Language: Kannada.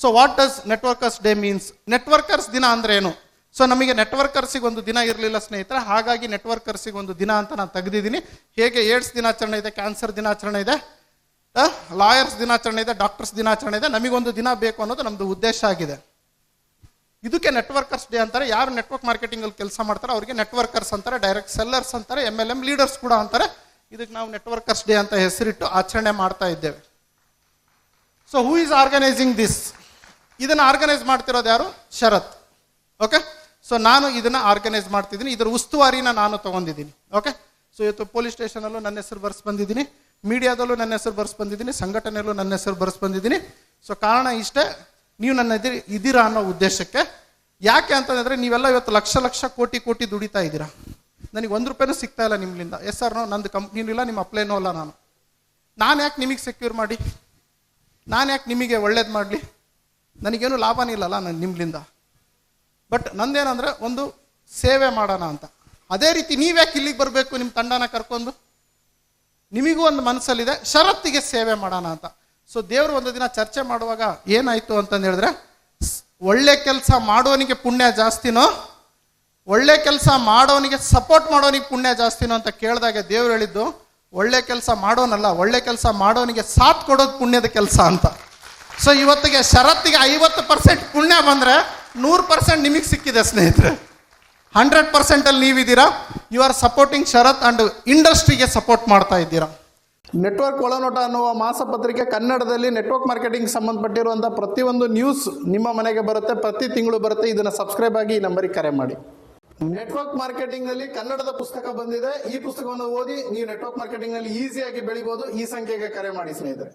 So what does networkers day means? Networkers ದಿನ ಅಂದ್ರೆ ಏನು? ಸೊ ನಮಗೆ ನೆಟ್ವರ್ಕರ್ಸಿಗೆ ಒಂದು ದಿನ ಇರಲಿಲ್ಲ ಸ್ನೇಹಿತರೆ, ಹಾಗಾಗಿ ನೆಟ್ವರ್ಕರ್ಸಿಗೆ ಒಂದು ದಿನ ಅಂತ ನಾನು ತೆಗೆದಿದ್ದೀನಿ. ಹೇಗೆ ಏಡ್ಸ್ ದಿನಾಚರಣೆ ಇದೆ, ಕ್ಯಾನ್ಸರ್ ದಿನಾಚರಣೆ ಇದೆ, ಲಾಯರ್ಸ್ ದಿನಾಚರಣೆ ಇದೆ, ಡಾಕ್ಟರ್ಸ್ ದಿನಾಚರಣೆ ಇದೆ, ನಮಗೊಂದು ದಿನ ಬೇಕು ಅನ್ನೋದು ನಮ್ಮದು ಉದ್ದೇಶ ಆಗಿದೆ. ಇದಕ್ಕೆ ನೆಟ್ವರ್ಕರ್ಸ್ ಡೇ ಅಂತಾರೆ. ಯಾರು ನೆಟ್ವರ್ಕ್ ಮಾರ್ಕೆಟಿಂಗ್ ಅಲ್ಲಿ ಕೆಲಸ ಮಾಡ್ತಾರೆ ಅವರಿಗೆ ನೆಟ್ವರ್ಕರ್ಸ್ ಅಂತಾರೆ, ಡೈರೆಕ್ಟ್ ಸೆಲ್ಲರ್ಸ್ ಅಂತಾರೆ, MLM ಲೀಡರ್ಸ್ ಕೂಡ ಅಂತಾರೆ. ಇದಕ್ಕೆ ನಾವು ನೆಟ್ವರ್ಕರ್ಸ್ ಡೇ ಅಂತ ಹೆಸರಿಟ್ಟು ಆಚರಣೆ ಮಾಡ್ತಾ ಇದ್ದೇವೆ. So who is organising this? ಇದನ್ನು ಆರ್ಗನೈಸ್ ಮಾಡ್ತಿರೋದು ಯಾರು? ಶರತ್. ಓಕೆ, ಸೊ ನಾನು ಇದನ್ನು ಆರ್ಗನೈಸ್ ಮಾಡ್ತಿದ್ದೀನಿ. ಇದರ ಉಸ್ತುವಾರಿನ ನಾನು ತಗೊಂಡಿದ್ದೀನಿ. ಓಕೆ, ಸೊ ಇವತ್ತು ಪೊಲೀಸ್ ಸ್ಟೇಷನಲ್ಲೂ ನನ್ನ ಹೆಸರು ಬರ್ಸ್ ಬಂದಿದ್ದೀನಿ, ಮೀಡಿಯಾದಲ್ಲೂ ನನ್ನ ಹೆಸರು ಬರ್ಸ್ ಬಂದಿದ್ದೀನಿ, ಸಂಘಟನೆಯಲ್ಲೂ ನನ್ನ ಹೆಸರು ಬರ್ಸ್ ಬಂದಿದ್ದೀನಿ. ಸೊ ಕಾರಣ ಇಷ್ಟೇ, ನೀವು ನನ್ನ ಇದ್ದೀರಾ ಅನ್ನೋ ಉದ್ದೇಶಕ್ಕೆ. ಯಾಕೆ ಅಂತಂದರೆ ನೀವೆಲ್ಲ ಇವತ್ತು ಲಕ್ಷ ಲಕ್ಷ ಕೋಟಿ ಕೋಟಿ ದುಡಿತಾ ಇದ್ದೀರಾ, ನನಗೆ ₹1 ಸಿಗ್ತಾ ಇಲ್ಲ ನಿಮ್ಮಿಂದ. ಎಸ್ ಸರ್, ನಂದು ಕಂಪ್ನಿನೂ ಇಲ್ಲ, ನಿಮ್ಮ ಅಪ್ಲೈನೂ ಅಲ್ಲ. ನಾನು ಯಾಕೆ ನಿಮಗೆ ಸೆಕ್ಯೂರ್ ಮಾಡಿ, ನಾನು ಯಾಕೆ ನಿಮಗೆ ಒಳ್ಳೇದು ಮಾಡಲಿ? ನನಗೇನು ಲಾಭನೇ ಇಲ್ಲಲ್ಲ ನಾನು ನಿಮ್ಮಿಂದ. ಬಟ್ ನಂದೇನಂದರೆ ಒಂದು ಸೇವೆ ಮಾಡೋಣ ಅಂತ. ಅದೇ ರೀತಿ ನೀವ್ಯಾಕೆ ಇಲ್ಲಿಗೆ ಬರಬೇಕು ನಿಮ್ಮ ತಂಡನ ಕರ್ಕೊಂಡು? ನಿಮಗೂ ಒಂದು ಮನಸ್ಸಲ್ಲಿದೆ ಶರತ್ತಿಗೆ ಸೇವೆ ಮಾಡೋಣ ಅಂತ. ಸೊ ದೇವರು ಒಂದು ದಿನ ಚರ್ಚೆ ಮಾಡುವಾಗ ಏನಾಯಿತು ಅಂತಂದು ಹೇಳಿದ್ರೆ, ಒಳ್ಳೆ ಕೆಲಸ ಮಾಡೋನಿಗೆ ಪುಣ್ಯ ಜಾಸ್ತಿನೋ, ಒಳ್ಳೆ ಕೆಲಸ ಮಾಡೋನಿಗೆ ಸಪೋರ್ಟ್ ಮಾಡೋನಿಗೆ ಪುಣ್ಯ ಜಾಸ್ತಿನೋ ಅಂತ ಕೇಳಿದಾಗ ದೇವ್ರು ಹೇಳಿದ್ದು, ಒಳ್ಳೆ ಕೆಲಸ ಮಾಡೋನಲ್ಲ, ಒಳ್ಳೆ ಕೆಲಸ ಮಾಡೋನಿಗೆ ಸಾಥ್ ಕೊಡೋದು ಪುಣ್ಯದ ಕೆಲಸ ಅಂತ. ಸೊ ಇವತ್ತಿಗೆ ಶರತ್ತಿಗೆ 50% ಪುಣ್ಯ ಬಂದರೆ 100% ನಿಮಗೆ ಸಿಕ್ಕಿದೆ ಸ್ನೇಹಿತರೆ. 100% ಅಲ್ಲಿ ನೀವಿದ್ದೀರಾ. You are supporting Sharath and ಇಂಡಸ್ಟ್ರಿಗೆ ಸಪೋರ್ಟ್ ಮಾಡ್ತಾ ಇದ್ದೀರಾ. ನೆಟ್ವರ್ಕ್ ಒಳನೋಟ ಅನ್ನುವ ಮಾಸಪತ್ರಿಕೆ ಕನ್ನಡದಲ್ಲಿ ನೆಟ್ವರ್ಕ್ ಮಾರ್ಕೆಟಿಂಗ್ ಸಂಬಂಧಪಟ್ಟಿರುವಂಥ ಪ್ರತಿಯೊಂದು ನ್ಯೂಸ್ ನಿಮ್ಮ ಮನೆಗೆ ಬರುತ್ತೆ, ಪ್ರತಿ ತಿಂಗಳು ಬರುತ್ತೆ. ಇದನ್ನು ಸಬ್ಸ್ಕ್ರೈಬ್ ಆಗಿ ಈ ನಂಬರಿಗೆ ಕರೆ ಮಾಡಿ. ನೆಟ್ವರ್ಕ್ ಮಾರ್ಕೆಟಿಂಗ್ ನಲ್ಲಿ ಕನ್ನಡದ ಪುಸ್ತಕ ಬಂದಿದೆ. ಈ ಪುಸ್ತಕವನ್ನು ಓದಿ ನೀವು ನೆಟ್ವರ್ಕ್ ಮಾರ್ಕೆಟಿಂಗ್ ನಲ್ಲಿ ಈಸಿಯಾಗಿ ಬೆಳಿಬಹುದು. ಈ ಸಂಖ್ಯೆಗೆ ಕರೆ ಮಾಡಿ ಸ್ನೇಹಿತರೆ.